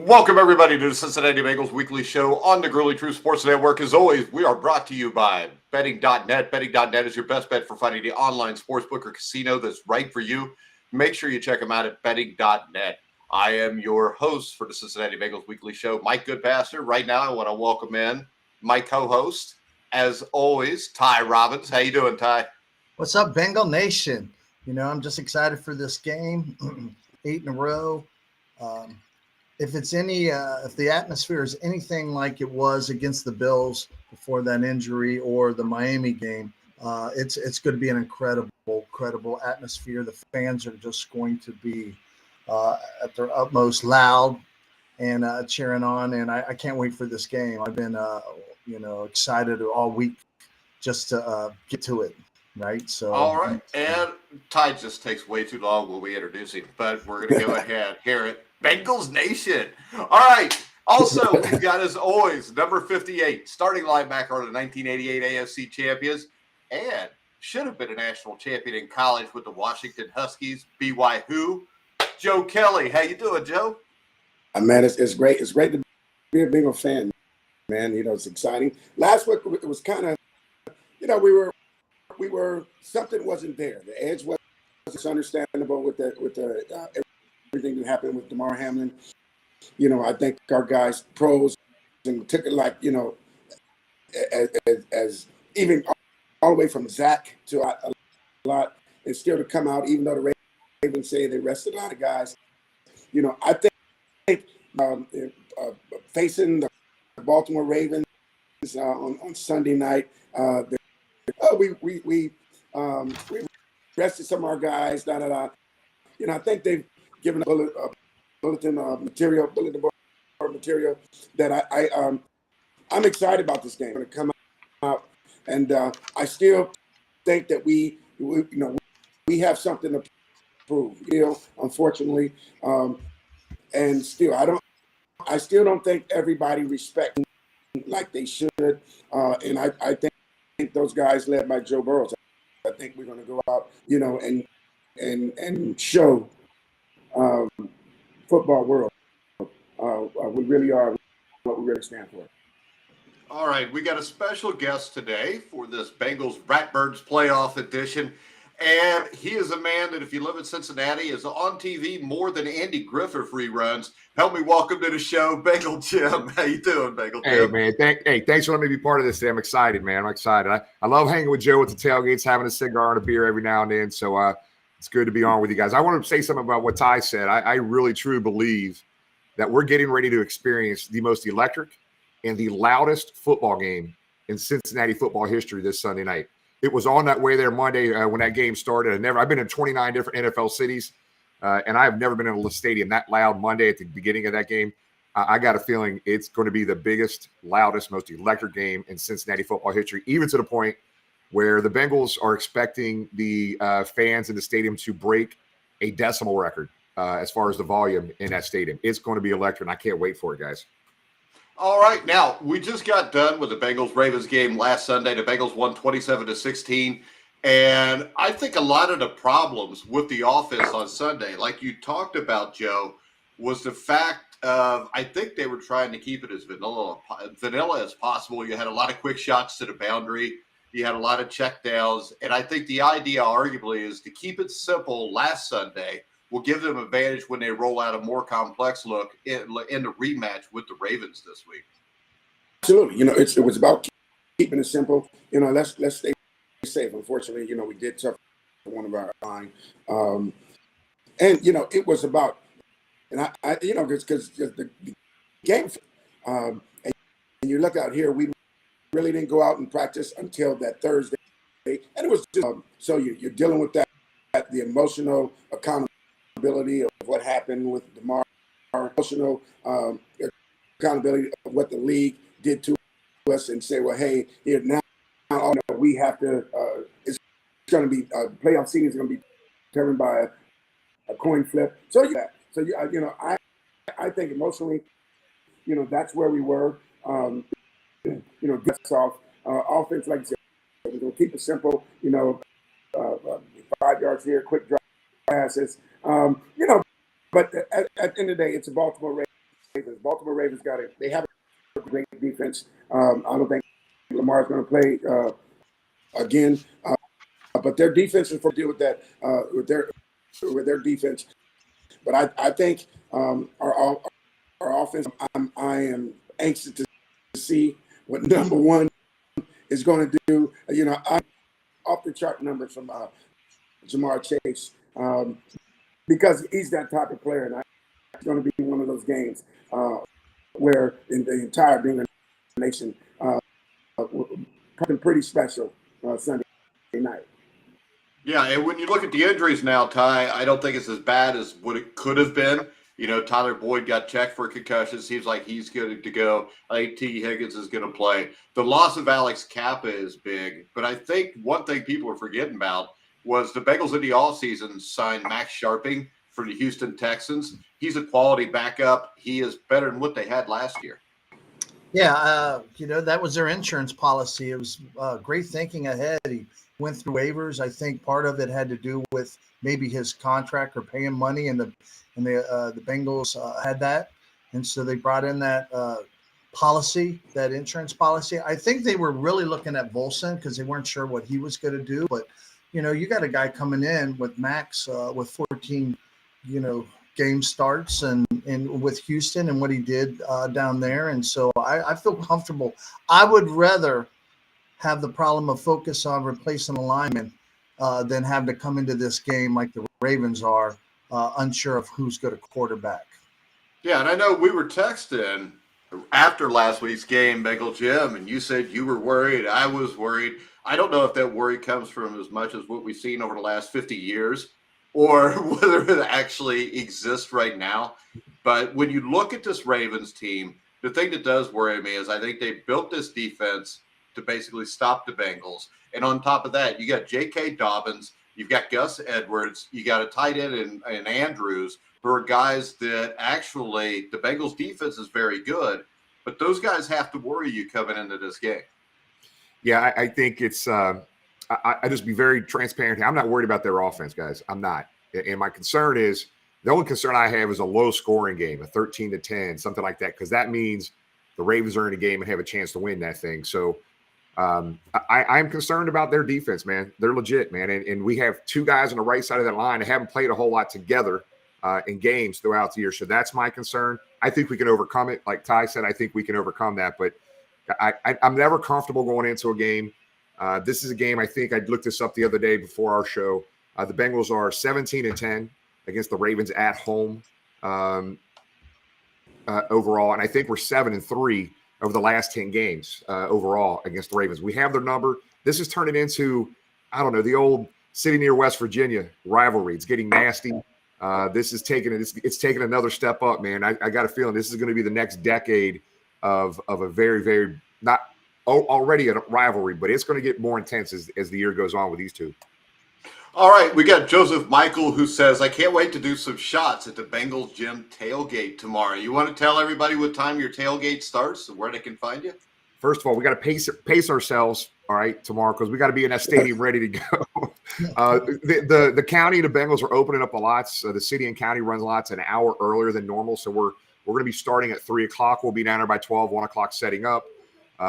Welcome, everybody, to the Cincinnati Bengals weekly show on the Gruely True Sports Network. As always, we are brought to you by betting.net. Betting.net is your best bet for finding the online sportsbook or casino that's right for you. Make sure you check them out at betting.net. I am your host for the Cincinnati Bengals weekly show, Mike Goodpaster. Right now, I want to welcome in my co-host, as always, Ty Robbins. How you doing, Ty? What's up, Bengal Nation? I'm just excited for this game, 8 in a row. If the atmosphere is anything like it was against the Bills before that injury or the Miami game, it's going to be an incredible atmosphere. The fans are just going to be at their utmost loud and cheering on, and I can't wait for this game. I've been excited all week just to get to it. Right. So all right. And Ty just takes way too long when we introduce him, but we're going to go ahead here at Bengals Nation. All right. Also, we've got, as always, number 58, starting linebacker of the 1988 AFC champions, and should have been a national champion in college with the Washington Huskies, BYU, Joe Kelly. How you doing, Joe? Man, it's great. It's great to be a Bengal fan, man. It's exciting. Last week, it was kind of, we were something wasn't there. The edge was understandable with the everything that happened with DeMar Hamlin. I think our guys pros and took it like as even all the way from Zach to a lot, and still to come out, even though the Ravens say they rested a lot of guys. I think facing the Baltimore Ravens on Sunday night. We rested some of our guys. I think they've given a bulletin board material that I'm excited about this game. Going to come out, and I still think that we have something to prove. Unfortunately, and still I still don't think everybody respects like they should, and I think those guys led by Joe Burrow. I think we're going to go out, and show football world we really are what we really stand for. All right, we got a special guest today for this Bengals Ratbirds playoff edition, and he is a man that, if you live in Cincinnati, is on TV more than Andy Griffith reruns. Help me welcome to the show, Bengal Jim. How you doing, Bengal Jim? Hey, man. Thanks for letting me be part of this today. I'm excited, man. I'm excited. I love hanging with Joe at the tailgates, having a cigar and a beer every now and then. So it's good to be on with you guys. I want to say something about what Ty said. I really, truly believe that we're getting ready to experience the most electric and the loudest football game in Cincinnati football history this Sunday night. It was on that way there Monday when that game started. I've been in 29 different NFL cities, and I have never been in a stadium that loud Monday at the beginning of that game. I got a feeling it's going to be the biggest, loudest, most electric game in Cincinnati football history, even to the point where the Bengals are expecting the fans in the stadium to break a decimal record as far as the volume in that stadium. It's going to be electric, and I can't wait for it, guys. All right, now, we just got done with the Bengals-Ravens game last Sunday. The Bengals won 27-16, and I think a lot of the problems with the offense on Sunday, like you talked about, Joe, was the fact of, I think they were trying to keep it as vanilla as possible. You had a lot of quick shots to the boundary. You had a lot of checkdowns, and I think the idea, arguably, is to keep it simple last Sunday will give them advantage when they roll out a more complex look in the rematch with the Ravens this week. Absolutely. It was about keeping it simple. Let's stay safe. Unfortunately, we did suffer one of our line. And, it was about, and I because the game, and you look out here, we really didn't go out and practice until that Thursday. And it was just, so you're dealing with that, the emotional accountability of what happened with DeMar, emotional accountability of what the league did to us, and say, well, hey, here now we have to. It's going to be playoff season is going to be determined by a coin flip. I think emotionally, that's where we were. Gets off offense, like you said, we're going to keep it simple. 5 yards here, quick drive passes. But at the end of the day, it's a Baltimore Ravens. Ravens they have a great defense. I don't think Lamar's going to play again, but their defense is for deal with that with their defense. But I think our offense. I am anxious to see what number one is going to do. I'm off the chart numbers from Jamar Chase because he's that type of player, and it's going to be one of those games where in the entire Bengal nation something pretty special Sunday night. Yeah, and when you look at the injuries now, Ty, I don't think it's as bad as what it could have been. Tyler Boyd got checked for concussion. Seems like he's good to go. I think T. Higgins is going to play. The loss of Alex Kappa is big, but I think one thing people are forgetting about was the Bengals in the offseason signed Max Sharping for the Houston Texans. He's a quality backup. He is better than what they had last year. Yeah, that was their insurance policy. It was great thinking ahead. He went through waivers. I think part of it had to do with maybe his contract or paying money, and the Bengals had that, and so they brought in that policy, that insurance policy. I think they were really looking at Volson because they weren't sure what he was going to do. But you got a guy coming in with Max with 14, game starts and with Houston and what he did down there, and so I feel comfortable. I would rather have the problem of focus on replacing a lineman than have to come into this game like the Ravens are, unsure of who's going to quarterback. Yeah, and I know we were texting after last week's game, Bengal Jim, and you said you were worried. I was worried. I don't know if that worry comes from as much as what we've seen over the last 50 years or whether it actually exists right now. But when you look at this Ravens team, the thing that does worry me is I think they built this defense to basically stop the Bengals. And on top of that, you got J.K. Dobbins, you've got Gus Edwards, you got a tight end in Andrews, who are guys that actually the Bengals defense is very good, but those guys have to worry you coming into this game. Yeah, I think it's I just be very transparent here. I'm not worried about their offense, guys. I'm not. And my concern is the only concern I have is a low scoring game, a 13-10, something like that, because that means the Ravens are in a game and have a chance to win that thing. So I'm concerned about their defense, man. They're legit, man. And we have two guys on the right side of that line that haven't played a whole lot together in games throughout the year. So that's my concern. I think we can overcome it. Like Ty said, I think we can overcome that. But I'm never comfortable going into a game. This is a game, I think I looked this up the other day before our show. The Bengals are 17-10 against the Ravens at home overall. And I think we're 7-3 over the last 10 games overall against the Ravens. We have their number. This is turning into, I don't know, the old city near West Virginia rivalry. It's getting nasty. This is it's taking another step up, man. I got a feeling this is going to be the next decade of a very, very not already a rivalry, but it's going to get more intense as the year goes on with these two. All right, we got Joseph Michael who says, I can't wait to do some shots at the Bengal Jim tailgate tomorrow. You want to tell everybody what time your tailgate starts and where they can find you? First of all, we got to pace ourselves, all right, tomorrow, because we got to be in that stadium ready to go. The county and the Bengals are opening up the lots. The city and county runs lots an hour earlier than normal, so we're going to be starting at 3 o'clock. We'll be down there by 12, 1 o'clock setting up.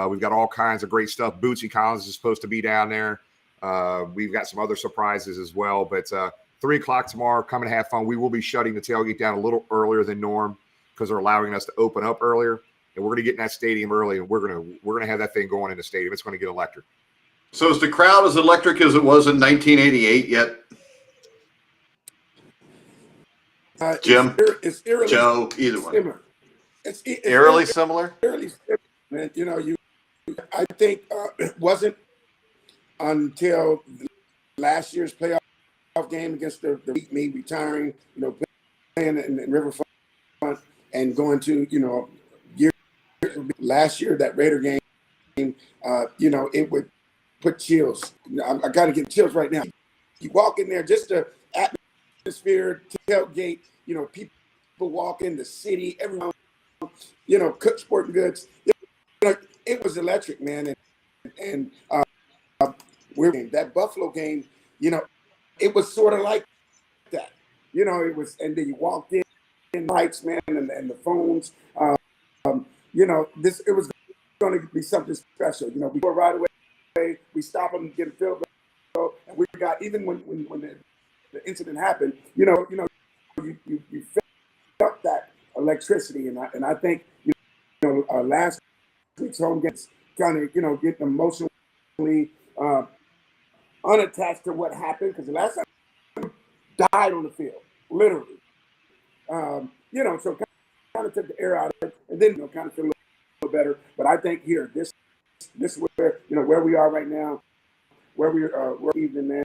We've got all kinds of great stuff. Bootsy Collins is supposed to be down there. We've got some other surprises as well. But 3 o'clock tomorrow, come and have fun. We will be shutting the tailgate down a little earlier than norm because they're allowing us to open up earlier. And we're going to get in that stadium early, and we're going to have that thing going in the stadium. It's going to get electric. So is the crowd as electric as it was in 1988 yet? Jim, it's eerily Joe, either one. similar. It's Eerily similar? Eerily similar, man. I think it wasn't until last year's playoff game against the me retiring, playing in Riverfront and going to, last year, that Raider game, it would put chills. I got to get chills right now. You walk in there, just the atmosphere, tailgate, people walk in the city, everyone, cook sporting goods. It was electric, man. And that Buffalo game, it was sort of like that. It was, and then you walked in lights, man, and the phones. this it was going to be something special. We go right away, we stop them, get a field goal, and we got even when the incident happened. You felt that electricity, and I think last week's home gets kind of getting emotionally unattached to what happened, because the last time died on the field, literally. So kind of took the air out of it, and then kind of feel a little better. But I think here, this is where where we are right now, where we're even, man.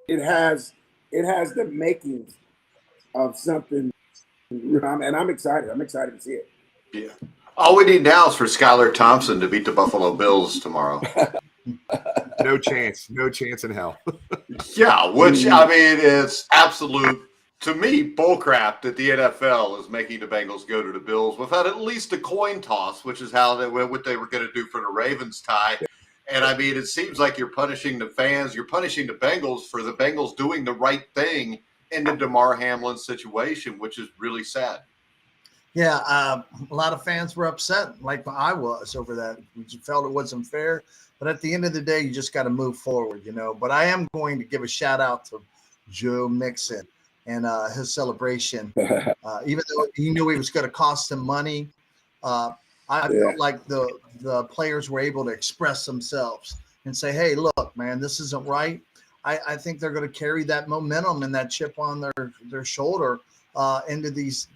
It has the makings of something, and I'm excited. I'm excited to see it. Yeah. All we need now is for Skylar Thompson to beat the Buffalo Bills tomorrow. No chance in hell. Yeah, which, I mean, it's absolute, to me, bullcrap that the NFL is making the Bengals go to the Bills without at least a coin toss, which is how what they were going to do for the Ravens tie. And, I mean, it seems like you're punishing the fans. You're punishing the Bengals for the Bengals doing the right thing in the DeMar Hamlin situation, which is really sad. Yeah, a lot of fans were upset, like I was, over that. We felt it wasn't fair. But at the end of the day, you just got to move forward, But I am going to give a shout out to Joe Mixon and his celebration. Even though he knew it was going to cost him money, I felt like the players were able to express themselves and say, hey, look, man, this isn't right. I think they're going to carry that momentum and that chip on their shoulder into these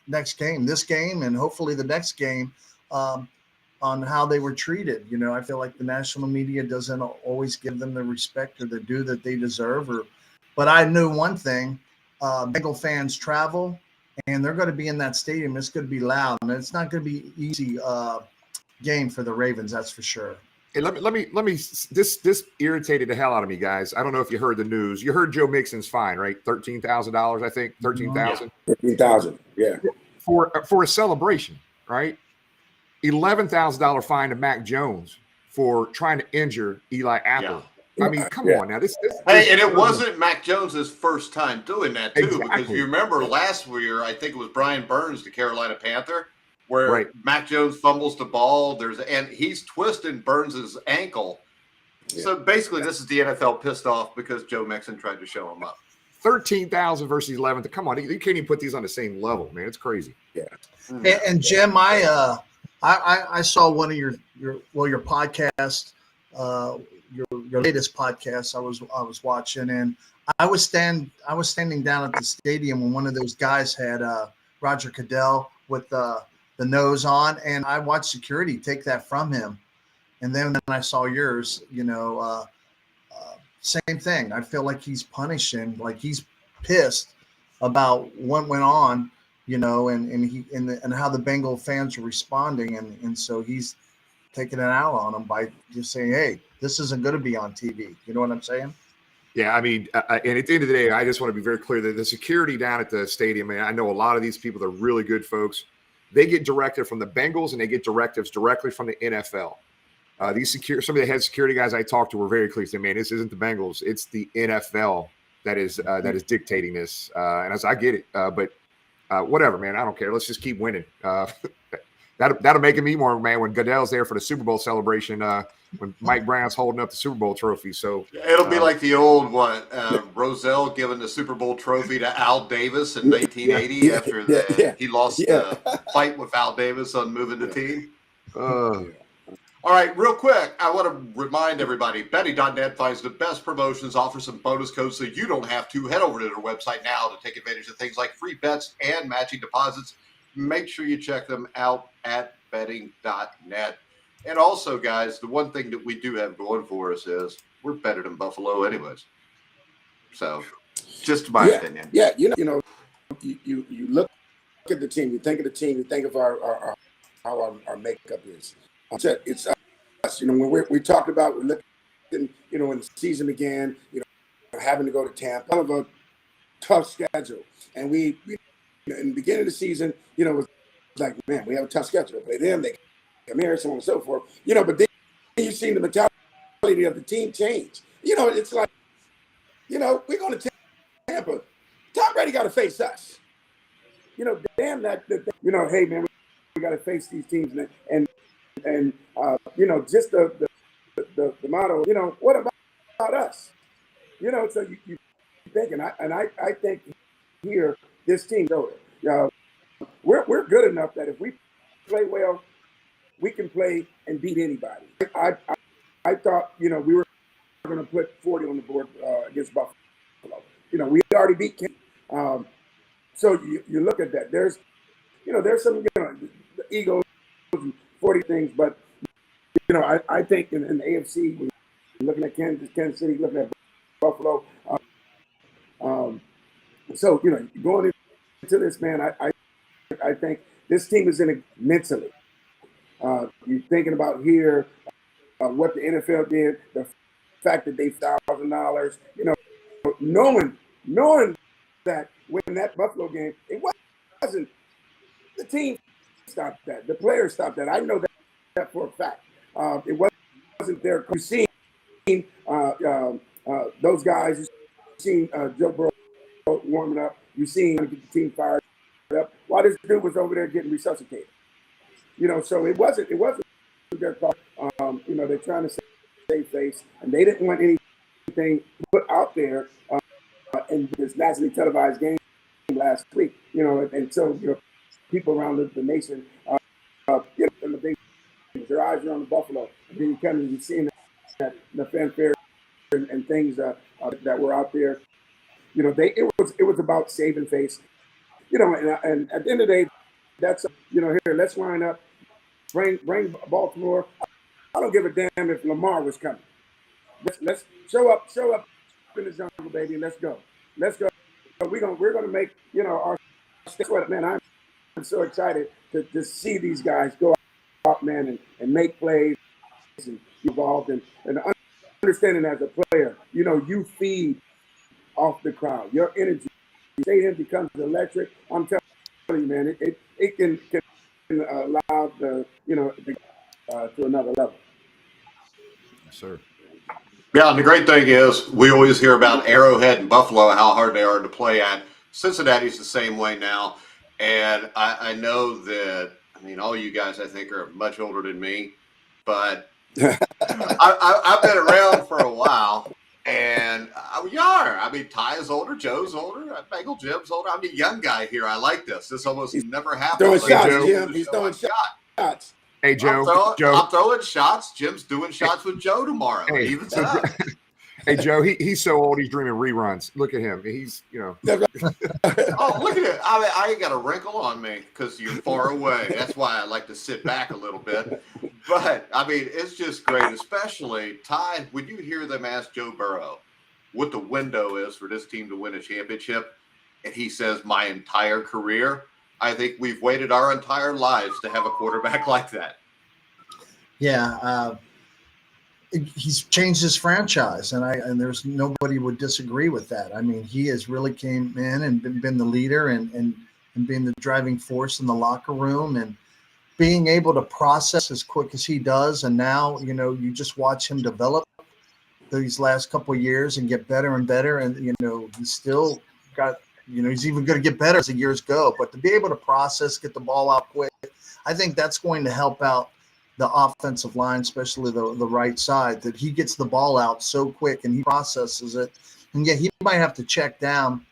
this game, and hopefully the next game, on how they were treated. I feel like the national media doesn't always give them the respect or the due that they deserve. But I knew one thing: Bengal fans travel, and they're going to be in that stadium. It's going to be loud, and it's not going to be easy game for the Ravens. That's for sure. Hey, let me. This irritated the hell out of me, guys. I don't know if you heard the news. You heard Joe Mixon's fine, right? $13,000, I think. 13,000. 13,000. Yeah. For a celebration, right? $11,000 fine to Mac Jones for trying to injure Eli Apple. Yeah. I mean, come on now. This hey, and it wasn't Mac Jones's first time doing that too, exactly. Because you remember last year, I think it was Brian Burns, the Carolina Panther, where Mac Jones fumbles the ball. And he's twisting Burns's ankle. Yeah. So basically, this is the NFL pissed off because Joe Mixon tried to show him up. 13,000 versus 11. Come on, you can't even put these on the same level, man. It's crazy. Yeah. And Jim, I saw one of your podcast, your latest podcast. I was watching, and I was standing down at the stadium when one of those guys had Roger Goodell with the nose on, and I watched security take that from him. And then when I saw yours, same thing. I feel like he's punishing, like he's pissed about what went on, and how the Bengal fans are responding, and so he's taking it out on them by just saying, hey, this isn't going to be on TV. You know what I'm saying? Yeah, I mean, and at the end of the day, I just want to be very clear that the security down at the stadium, and I know a lot of these people, they're really good folks. They get directive from the Bengals, and they get directives directly from the NFL. Some of the head security guys I talked to were very clear. They said, man, this isn't the Bengals. It's the NFL that is dictating this. And as I get it, but whatever, man, I don't care. Let's just keep winning. That'll make me more, man, when Goodell's there for the Super Bowl celebration, when Mike Brown's holding up the Super Bowl trophy. So it'll be like the old one, Rozelle giving the Super Bowl trophy to Al Davis in 1980 after he lost the fight with Al Davis on moving the team. All right, real quick, I want to remind everybody, Betty.net finds the best promotions, offers some bonus codes so you don't have to. Head over to their website now to take advantage of things like free bets and matching deposits. Make sure you check them out at betting.net. And also, guys, the one thing that we do have going for us is we're better than Buffalo anyways. So, just my opinion. Yeah, you look at the team, you think of the team, you think of how our makeup is. It's us. When we talked about, we're looking, when the season began, having to go to Tampa, kind of a tough schedule. And we in the beginning of the season, it was like, man, we have a tough schedule. Play them, they come here, so on and so forth. But then you've seen the mentality of the team change. It's like, we're going to Tampa. Tom Brady got to face us. Damn that, hey, man, got to face these teams, and you know, just the motto, you know, what about us? You know, so you think, and I think here this team, we're good enough that if we play well, we can play and beat anybody. I thought, you know, we were going to put 40 on the board against Buffalo. You know, we already beat King. So you look at that. There's some, you know, the egos and 40 things, but, you know, I think in the AFC, when you're looking at Kansas City, looking at Buffalo. So, you know, going into this, man, I think this team is in it mentally. You're thinking about here what the NFL did, the fact that they $1,000, you know, knowing that when that Buffalo game, it wasn't the team stopped that, the players stopped that. I know that for a fact. It wasn't their. You've seen those guys. You've seen Joe Burrow warming up. You've seen get the team fired up while this dude was over there getting resuscitated. You know, so it wasn't their fault. You know, they're trying to save face, and they didn't want anything put out there in this nationally televised game last week. You know, and so, you know, people around the nation, you know, their eyes are on the Buffalo. And then you come and you see that the fanfare and things that were out there. You know, it was about saving face. You know, and at the end of the day, that's, you know, here, let's line up, bring Baltimore. I don't give a damn if Lamar was coming. Let's show up in the jungle, baby, and let's go. We're gonna make, you know, our squad. Man, I'm so excited to see these guys go out, man, and make plays and evolve and understanding as a player, you know, you feed off the crowd. Your energy, stadium becomes electric. I'm telling you, man, it can allow the, you know, to another level. Yes, sir. Yeah, and the great thing is we always hear about Arrowhead and Buffalo, how hard they are to play at. Cincinnati's the same way now. And I know that, I mean, all you guys, I think, are much older than me. But I've been around for a while. And we are. I mean, Ty is older, Joe's older, Bengal Jim's older. I'm a young guy here. I like this. This almost never happens. Throwing shots, Jim. He's throwing shots. Hey, Joe. I'm throwing shots. Jim's doing shots with Joe tomorrow. Hey, Even so. Hey, Joe, he's so old, he's dreaming reruns. Look at him. He's, you know. Oh, look at it. I mean, I ain't got a wrinkle on me because you're far away. That's why I like to sit back a little bit. But, I mean, it's just great, especially, Ty, when you hear them ask Joe Burrow what the window is for this team to win a championship, and he says, my entire career, I think we've waited our entire lives to have a quarterback like that. Yeah, he's changed his franchise, and there's nobody would disagree with that. I mean, he has really came in and been the leader and being the driving force in the locker room and being able to process as quick as he does. And now, you know, you just watch him develop these last couple of years and get better and better. And, you know, he's still got, you know, he's even going to get better as the years go. But to be able to process, get the ball out quick, I think that's going to help out the offensive line, especially the right side, that he gets the ball out so quick and he processes it. And yeah, he might have to check down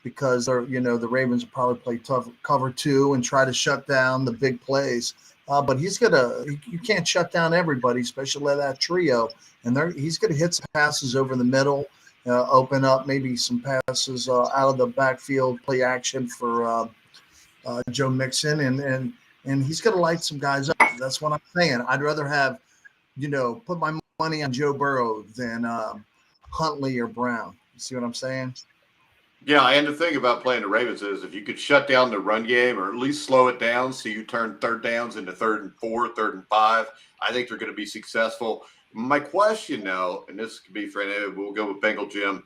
because you know, the Ravens will probably play tough cover 2 and try to shut down the big plays. But you can't shut down everybody, especially that trio. And he's gonna hit some passes over the middle, open up maybe some passes out of the backfield, play action for Joe Mixon, and he's going to light some guys up. That's what I'm saying. I'd rather have, you know, put my money on Joe Burrow than Huntley or Brown. You see what I'm saying? Yeah, and the thing about playing the Ravens is if you could shut down the run game or at least slow it down so you turn third downs into 3rd and 4, 3rd and 5, I think they're going to be successful. My question, though, and this could be for any, we'll go with Bengal Jim.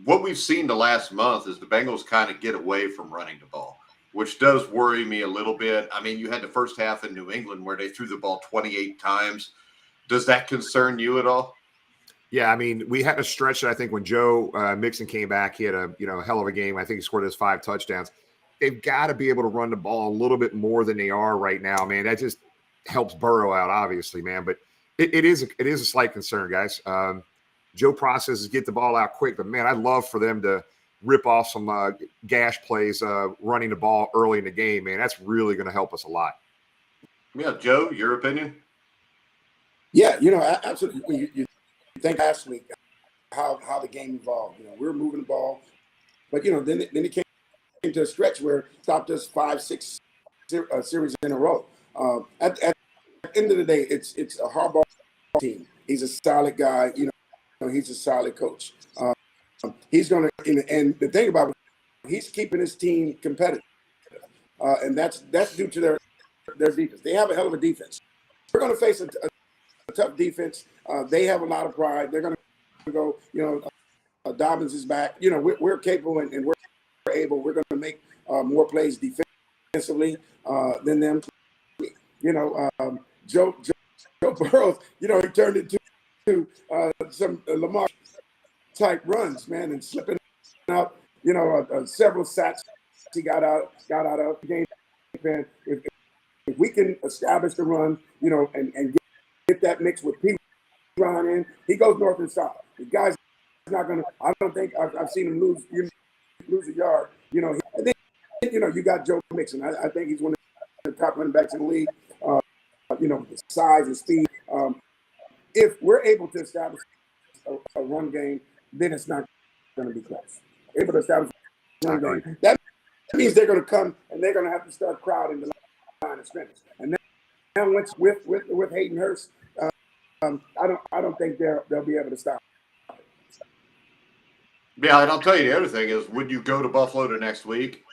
What we've seen the last month is the Bengals kind of get away from running the ball, which does worry me a little bit. I mean, you had the first half in New England where they threw the ball 28 times. Does that concern you at all? Yeah, I mean, we had a stretch that I think when Joe Mixon came back, he had a hell of a game. I think he scored his 5 touchdowns. they've got to be able to run the ball a little bit more than they are right now, man. That just helps Burrow out, obviously, man. But it is a slight concern, guys. Joe processes get the ball out quick, but man, I'd love for them to rip off some gash plays running the ball early in the game, man. That's really going to help us a lot. Yeah, Joe, your opinion? Yeah, absolutely. You think last week how the game evolved. We were moving the ball, but then it came to a stretch where it stopped us 5-6 series in a row. At the end of the day, it's a hardball team. He's a solid guy. He's a solid coach. He's going to, and the thing about it, he's keeping his team competitive, and that's due to their defense. They have a hell of a defense. We're going to face a tough defense. They have a lot of pride. They're going to go. Dobbins is back. We're capable and we're able. We're going to make more plays defensively than them. Joe Burrow, he turned into some Lamar type runs, man, and slipping out. Several sacks he got out of the game. And if we can establish the run, and get that mix with P. Ron in, he goes north and south. The guy's not gonna. I don't think I've seen him lose a yard. And then you got Joe Mixon. I think he's one of the top running backs in the league. The size and speed. If we're able to establish a run game, then it's not going to be close. Able to establish a run game. That means they're going to come and they're going to have to start crowding the line of scrimmage. And now once with Hayden Hurst, I don't think they'll be able to stop. Yeah, and I'll tell you the other thing is when you go to Buffalo the next week,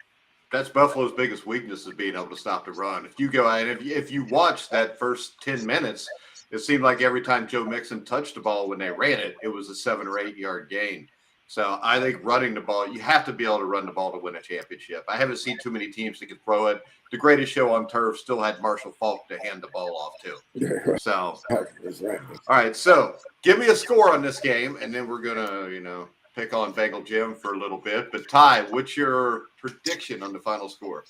that's Buffalo's biggest weakness is being able to stop the run. If you go and if you watch that first 10 minutes, it seemed like every time Joe Mixon touched the ball when they ran it, it was a 7 or 8 yard gain. So I think running the ball, you have to be able to run the ball to win a championship. I haven't seen too many teams that could throw it. The greatest show on turf still had Marshall Faulk to hand the ball off to. So, that's right. All right. So give me a score on this game, and then we're gonna, pick on Bengal Jim for a little bit. But Ty, what's your prediction on the final score?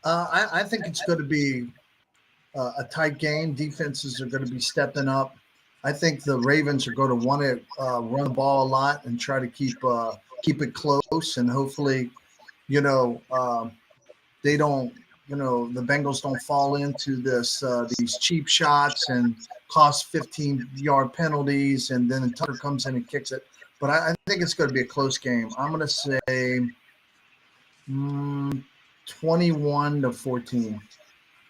I think it's going to be a tight game. Defenses are going to be stepping up. I think the Ravens are going to want to run the ball a lot and try to keep it close, and hopefully, they don't, the Bengals don't fall into these cheap shots and cost 15-yard penalties, and then Tucker comes in and kicks it. But I think it's going to be a close game. I'm going to say 21-14.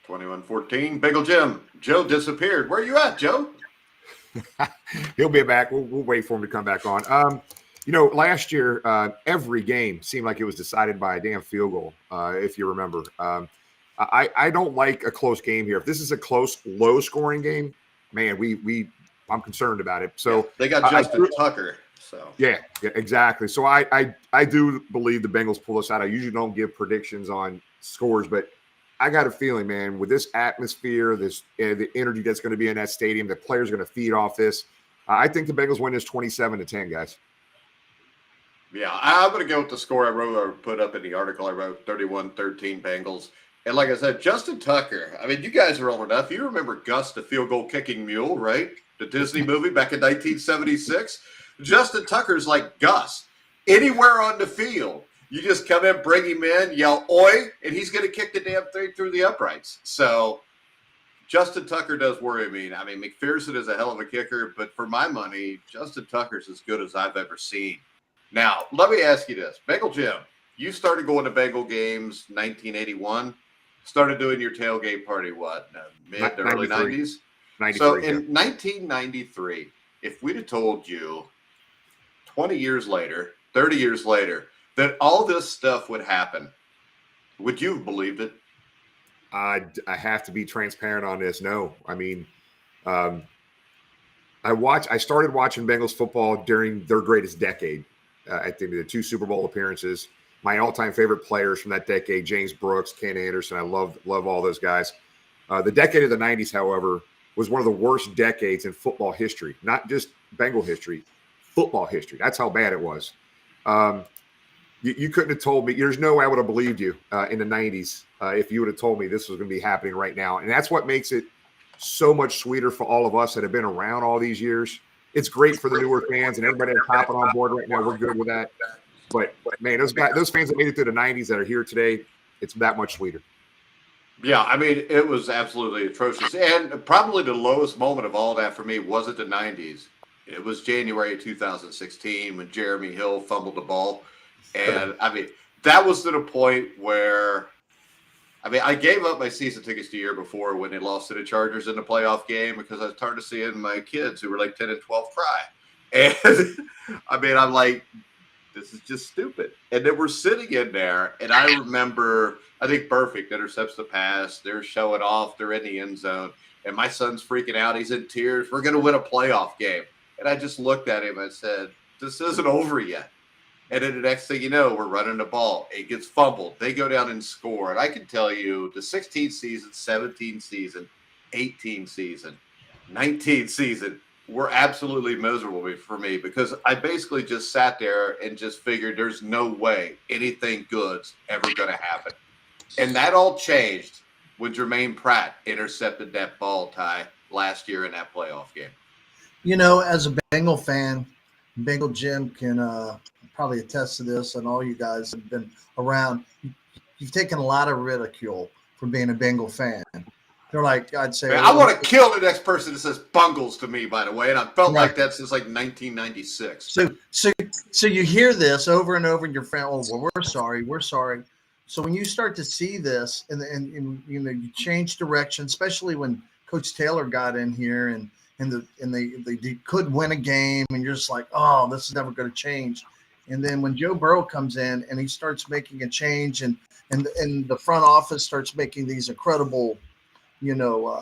21-14. Bengal Jim. Joe disappeared. Where are you at, Joe? He'll be back. We'll wait for him to come back on. Last year, every game seemed like it was decided by a damn field goal, if you remember. I don't like a close game here. If this is a close, low-scoring game, man, I'm concerned about it. So they got Justin Tucker. So yeah, exactly. So I do believe the Bengals pull this out. I usually don't give predictions on scores, but I got a feeling, man, with this atmosphere, the energy that's going to be in that stadium, the players are going to feed off this. I think the Bengals win this 27-10, guys. Yeah, I'm going to go with the score I put up in the article I wrote, 31-13 Bengals. And like I said, Justin Tucker, I mean, you guys are old enough. You remember Gus, the field goal kicking mule, right? The Disney movie back in 1976. Justin Tucker's like Gus. Anywhere on the field, you just come in, bring him in, yell, "Oi," and he's going to kick the damn thing through the uprights. So Justin Tucker does worry me. I mean, McPherson is a hell of a kicker, but for my money, Justin Tucker's as good as I've ever seen. Now, let me ask you this. Bengal Jim, you started going to Bengal games 1981, started doing your tailgate party, mid to early 90s? 93, so in 1993, if we'd have told you 20 years later, 30 years later, that all this stuff would happen, would you have believed it? I have to be transparent on this. No, I mean, I started watching Bengals football during their greatest decade. I think the 2 Super Bowl appearances. My all-time favorite players from that decade: James Brooks, Ken Anderson. I love all those guys. The decade of the 90s, however, was one of the worst decades in football history. Not just Bengal history, football history. That's how bad it was. You couldn't have told me. There's no way I would have believed you in the 90s if you would have told me this was going to be happening right now. And that's what makes it so much sweeter for all of us that have been around all these years. It's great for the newer fans and everybody that's hopping on board right now. We're good with that. But, man, those fans that made it through the 90s that are here today, it's that much sweeter. Yeah, I mean, it was absolutely atrocious. And probably the lowest moment of all that for me wasn't the 90s. It was January 2016 when Jeremy Hill fumbled the ball. And, I mean, that was to the point where, I mean, I gave up my season tickets the year before when they lost to the Chargers in the playoff game because I was tired of seeing my kids who were like 10 and 12 cry. And, I mean, I'm like, this is just stupid. And then we're sitting in there, and I remember, I think Perfect intercepts the pass. They're showing off. They're in the end zone. And my son's freaking out. He's in tears. We're going to win a playoff game. And I just looked at him and said, this isn't over yet. And then the next thing you know, we're running the ball. It gets fumbled. They go down and score. And I can tell you the 16th season, 17th season, 18th season, 19th season were absolutely miserable for me because I basically just sat there and just figured there's no way anything good's ever going to happen. And that all changed when Jermaine Pratt intercepted that ball, Ty, last year in that playoff game. You know, as a Bengal fan, Bengal Jim can probably attest to this, and all you guys have been around. You've taken a lot of ridicule for being a Bengal fan. They're like, I'd say, Man, I want to kill the next person that says Bungles to me, by the way, and I felt like that since like 1996. So you hear this over and over, and your friend, oh, well, we're sorry. So when you start to see this, and you know, you change direction, especially when Coach Taylor got in here, and they could win a game, and you're just like, oh, this is never going to change. And then when Joe Burrow comes in and he starts making a change, and the front office starts making these incredible, you know,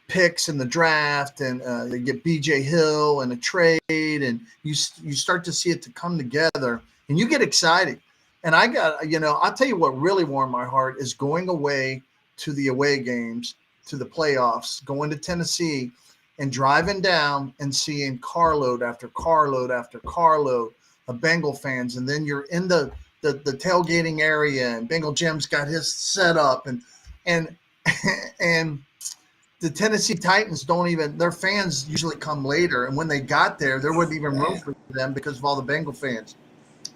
picks in the draft, and they get B.J. Hill and a trade, and you start to see it to come together, and you get excited. And I got, you know, I'll tell you what really warmed my heart is going away to the away games, to the playoffs, going to Tennessee, and driving down and seeing carload after carload after carload of Bengal fans. And then you're in the tailgating area, and Bengal Jim's got his set up, and the Tennessee Titans don't even, their fans usually come later. And when they got there wasn't even room for them because of all the Bengal fans.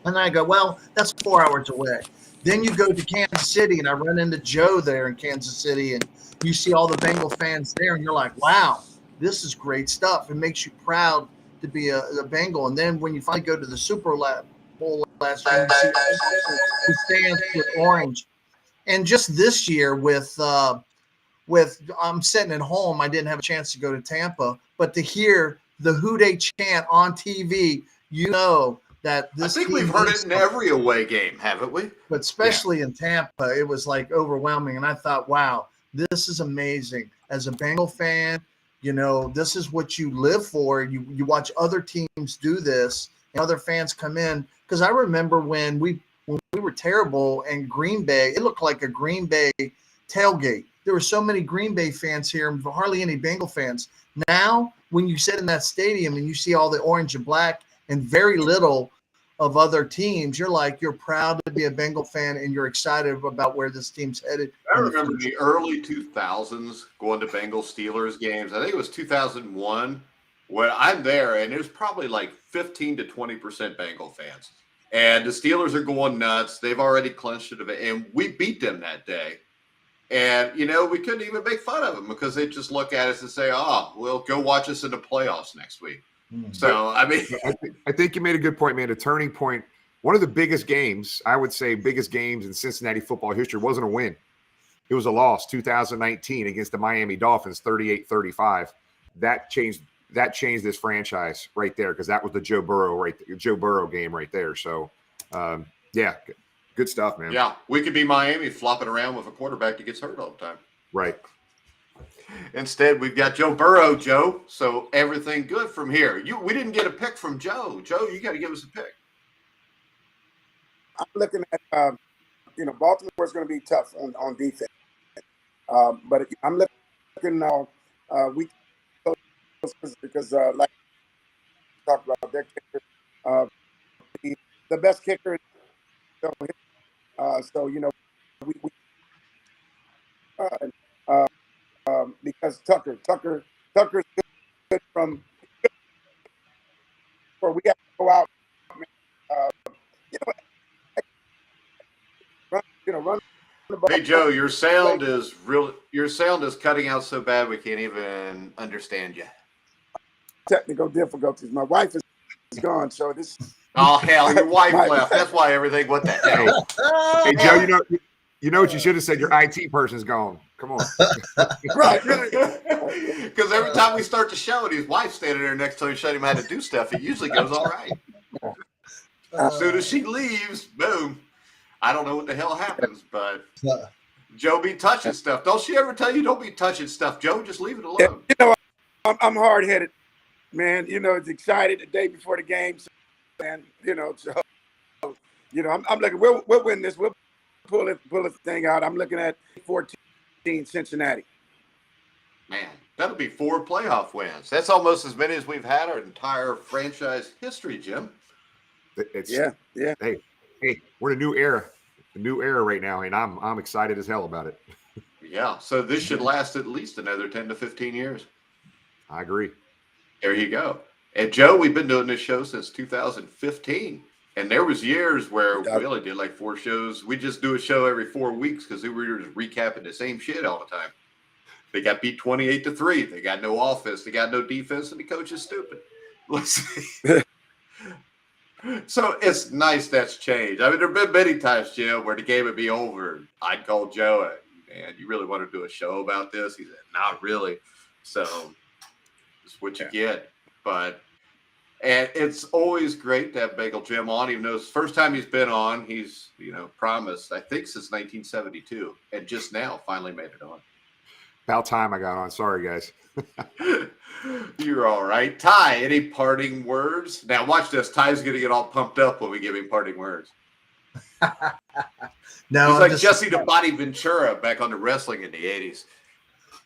And I go, well, that's 4 hours away. Then you go to Kansas City, and I run into Joe there in Kansas City, and you see all the Bengal fans there, and you're like, wow, this is great stuff. It makes you proud to be a Bengal. And then when you finally go to the Super Bowl last year, you see the stands with orange. And just this year with I'm sitting at home, I didn't have a chance to go to Tampa, but to hear the Who Dey chant on TV, you know that this. I think we've heard it in every away game, haven't we? But especially in Tampa, it was like overwhelming. And I thought, wow, this is amazing. As a Bengal fan, you know, this is what you live for. You watch other teams do this, and other fans come in. Because I remember when we were terrible in Green Bay, it looked like a Green Bay tailgate. There were so many Green Bay fans here, and hardly any Bengal fans. Now, when you sit in that stadium and you see all the orange and black and very little of other teams, you're proud to be a Bengal fan, and you're excited about where this team's headed. I remember the early 2000s going to Bengals Steelers games. I think it was 2001 when I'm there, and there's probably like 15 to 20% Bengal fans. And the Steelers are going nuts. They've already clinched it, and we beat them that day. And, you know, we couldn't even make fun of them because they just look at us and say, oh, well, go watch us in the playoffs next week. So, I mean, I think you made a good point, man. A turning point. One of the biggest games, I would say, biggest games in Cincinnati football history wasn't a win. It was a loss, 2019 against the Miami Dolphins, 38-35. That changed this franchise right there because that was the Joe Burrow game right there. So, yeah, good stuff, man. Yeah, we could be Miami flopping around with a quarterback that gets hurt all the time. Right. Instead, we've got Joe Burrow, Joe. So everything good from here. We didn't get a pick from Joe. Joe, you got to give us a pick. I'm looking at, Baltimore is going to be tough on defense. But I'm looking now. Because like we talked about their kicker, the best kicker So you know, we uh, because Tucker's good from where we have to go out, man. You know, run the ball, Hey Joe, your play sound is real. Your sound is cutting out so bad we can't even understand you. technical difficulties. My wife is gone, so this Oh hell, your wife my left. That's why everything went to hell. Hey Joe, you know what you should have said. Your IT person's gone. Come on. right. Because every time we start the show and his wife's standing there next to him, showing him how to do stuff, it usually goes all right. As soon as she leaves, boom. I don't know what the hell happens, but Joe be touching stuff. Don't she ever tell you don't be touching stuff, Joe? Just leave it alone. You know, I'm hard headed, man. You know, it's excited the day before the game, and you know, so you know, I'm looking. We'll win this. We'll pull this thing out. I'm looking at 14 Cincinnati. Man, that'll be 4 playoff wins. That's almost as many as we've had our entire franchise history, Jim. Yeah. Hey, we're in a new era right now, and I'm excited as hell about it. Yeah, so this should last at least another 10 to 15 years. I agree. There you go. And Joe, we've been doing this show since 2015. And there was years where we only did like 4 shows. We just do a show every 4 weeks because we were just recapping the same shit all the time. They got beat 28-3. They got no offense. They got no defense, and the coach is stupid. Let's see. So it's nice that's changed. I mean, there have been many times, Jim, where the game would be over. I'd call Joe, man, you really want to do a show about this? He said, not really. So it's what you get. And it's always great to have Bengal Jim on, even though it's the first time he's been on. He's, promised, I think, since 1972, and just now finally made it on. About time I got on. Sorry, guys. You're all right. Ty, any parting words? Now, watch this. Ty's going to get all pumped up when we give him parting words. No, he's like Jesse the Body Ventura back on the wrestling in the 80s.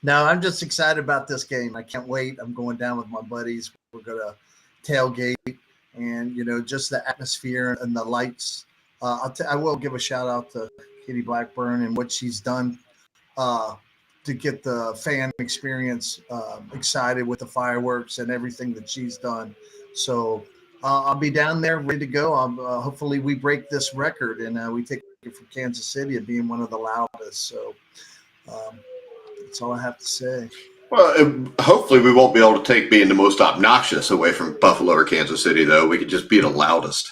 No, I'm just excited about this game. I can't wait. I'm going down with my buddies. We're going to tailgate, and just the atmosphere and the lights. I will give a shout out to Katie Blackburn and what she's done to get the fan experience excited with the fireworks and everything that she's done. So I'll be down there ready to go. Hopefully we break this record and we take it from Kansas City of being one of the loudest. So that's all I have to say. Well, hopefully we won't be able to take being the most obnoxious away from Buffalo or Kansas City, though. We could just be the loudest.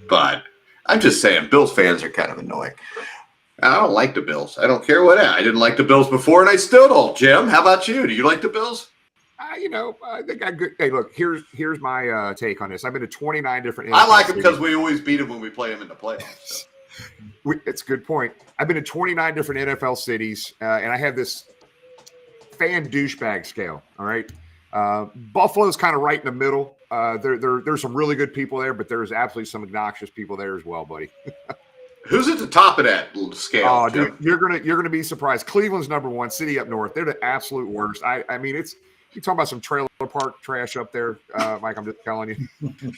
But I'm just saying, Bills fans are kind of annoying. I don't like the Bills. I don't care what. I didn't like the Bills before, and I still don't. Jim, how about you? Do you like the Bills? I think I good. Hey, look, here's my take on this. I've been to 29 different. I like them because we always beat them when we play them in the playoffs. So. It's a good point. I've been to 29 different NFL cities, and I have this fan douchebag scale. All right, Buffalo's kind of right in the middle. There's some really good people there, but there's absolutely some obnoxious people there as well, buddy. Who's at the top of that scale? Oh, dude, you're gonna be surprised. Cleveland's number 1 city up north. They're the absolute worst. I mean, you talking about some trailer park trash up there, Mike. I'm just telling you.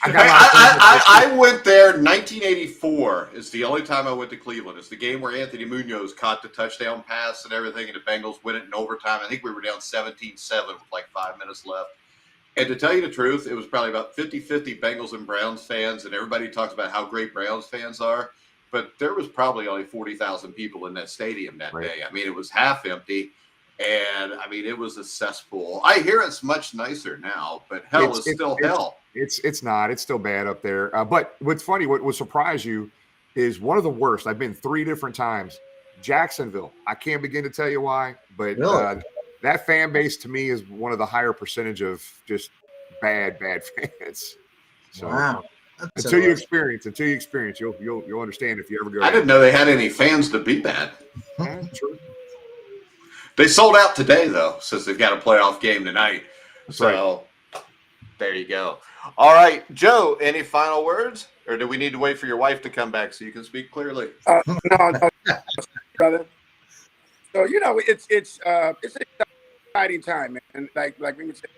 I went there 1984 is the only time I went to Cleveland. It's the game where Anthony Munoz caught the touchdown pass and everything, and the Bengals win it in overtime. I think we were down 17-7 with like 5 minutes left. And to tell you the truth, it was probably about 50-50 Bengals and Browns fans, and everybody talks about how great Browns fans are. But there was probably only 40,000 people in that stadium that day. I mean, it was half empty, and I mean, it was a cesspool. I hear it's much nicer now, but hell is still hell. It's not. It's still bad up there. But what's funny, what would surprise you is one of the worst. I've been 3 different times. Jacksonville. I can't begin to tell you why, but really? That fan base to me is one of the higher percentage of just bad fans. So, wow. Until you experience, you'll understand if you ever go. I didn't know they had any fans to be bad. Yeah, true. They sold out today, though, since they've got a playoff game tonight. So there you go. All right, Joe, any final words? Or do we need to wait for your wife to come back so you can speak clearly? No, brother. So, it's an exciting time, man. Like we said,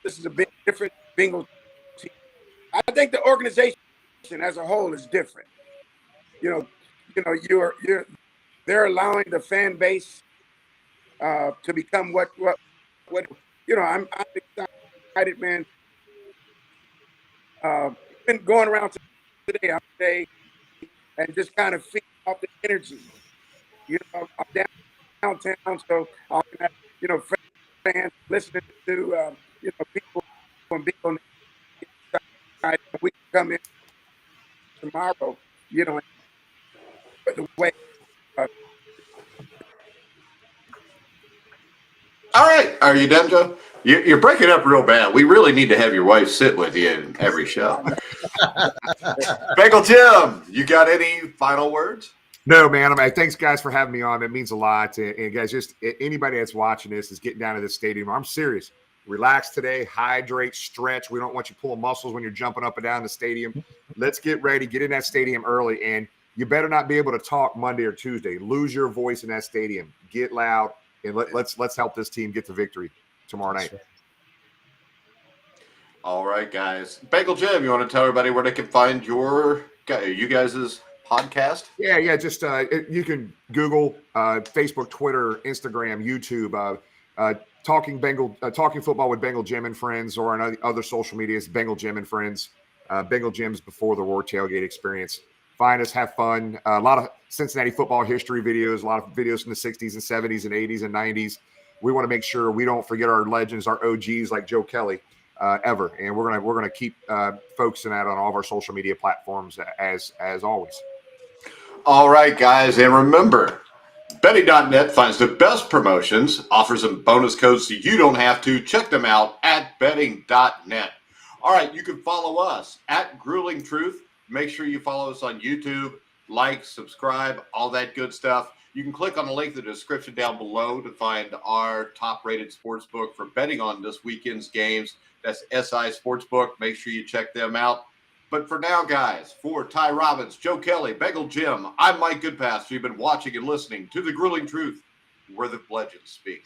this is a big different Bengals team. I think the organization as a whole is different. they're allowing the fan base to become what I'm excited, man. Been going around today and just kind of feeding off the energy. I'm downtown, so I'll have, fans listening to, people from Bengal. We come in tomorrow, the way. All right. Are you done, Joe? You're breaking up real bad. We really need to have your wife sit with you in every show. Bengal Jim, you got any final words? No, man. Thanks, guys, for having me on. It means a lot. And guys, just anybody that's watching this is getting down to this stadium. I'm serious. Relax today. Hydrate. Stretch. We don't want you pulling muscles when you're jumping up and down the stadium. Let's get ready. Get in that stadium early. And you better not be able to talk Monday or Tuesday. Lose your voice in that stadium. Get loud. And let's help this team get to victory tomorrow night. All right, guys. Bengal Jim, you want to tell everybody where they can find you guys' podcast? Yeah. Just you can Google, Facebook, Twitter, Instagram, YouTube, talking football with Bengal Jim and friends, or on other social medias, Bengal Jim and friends. Bengal Jim's Before the War tailgate experience. Find us, have fun. A lot of Cincinnati football history videos, a lot of videos from the 60s and 70s and 80s and 90s. We want to make sure we don't forget our legends, our OGs like Joe Kelly, ever. And we're gonna keep focusing that on all of our social media platforms as always. All right, guys, and remember, betting.net finds the best promotions, offers some bonus codes so you don't have to. Check them out at betting.net. All right, you can follow us at Grueling Truth. Make sure you follow us on YouTube, like, subscribe, all that good stuff. You can click on the link in the description down below to find our top-rated sportsbook for betting on this weekend's games. That's SI Sportsbook. Make sure you check them out. But for now, guys, for Ty Robbins, Joe Kelly, Bengal Jim, I'm Mike Goodpaster. You've been watching and listening to The Grueling Truth, where the legends speak.